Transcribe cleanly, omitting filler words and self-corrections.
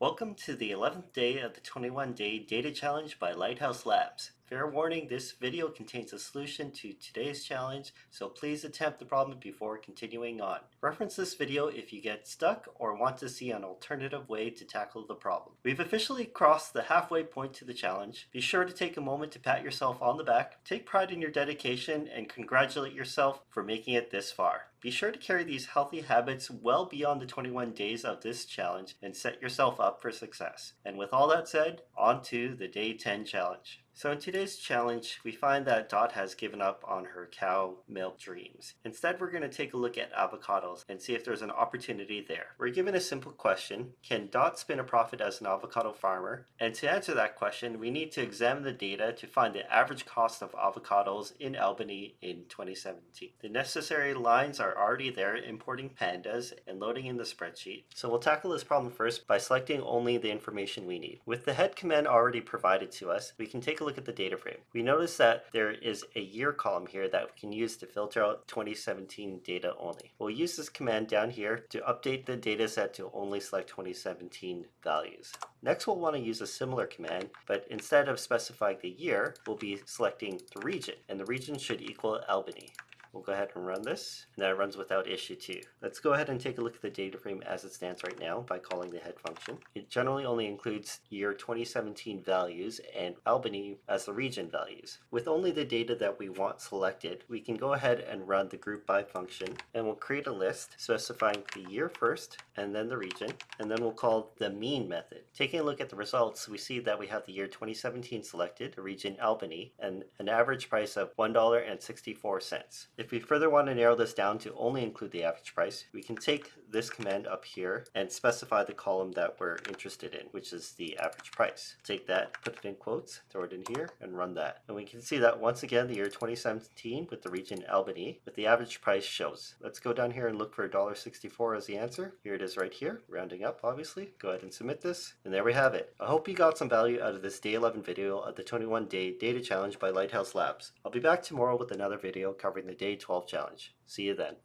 Welcome to the 11th day of the 21-day data challenge by Lighthouse Labs. Fair warning, this video contains a solution to today's challenge, so please attempt the problem before continuing on. Reference this video if you get stuck or want to see an alternative way to tackle the problem. We've officially crossed the halfway point to the challenge. Be sure to take a moment to pat yourself on the back, take pride in your dedication, and congratulate yourself for making it this far. Be sure to carry these healthy habits well beyond the 21 days of this challenge and set yourself up for success. And with all that said, on to the day 10 challenge. So in today's challenge, we find that Dot has given up on her cow milk dreams. Instead, we're going to take a look at avocados and see if there's an opportunity there. We're given a simple question: can Dot spin a profit as an avocado farmer? And to answer that question, we need to examine the data to find the average cost of avocados in Albany in 2017. The necessary lines are already there, importing pandas and loading in the spreadsheet. So we'll tackle this problem first by selecting only the information we need. With the head command already provided to us, we can take a look at the data frame. We notice that there is a year column here that we can use to filter out 2017 data only. We'll use this command down here to update the data set to only select 2017 values. Next, we'll want to use a similar command, but instead of specifying the year, we'll be selecting the region, and the region should equal Albany. We'll go ahead and run this, and that runs without issue too. Let's go ahead and take a look at the data frame as it stands right now by calling the head function. It generally only includes year 2017 values and Albany as the region values. With only the data that we want selected, we can go ahead and run the group by function, and we'll create a list specifying the year first and then the region, and then we'll call the mean method. Taking a look at the results, we see that we have the year 2017 selected, the region Albany, and an average price of $1.64. If we further want to narrow this down to only include the average price, we can take this command up here and specify the column that we're interested in, which is the average price. Take that, put it in quotes, throw it in here, and run that. And we can see that once again, the year 2017 with the region Albany, with the average price shows. Let's go down here and look for $1.64 as the answer. Here it is right here, rounding up obviously. Go ahead and submit this, and there we have it. I hope you got some value out of this day 11 video of the 21-day data challenge by Lighthouse Labs. I'll be back tomorrow with another video covering the day 12 challenge. See you then.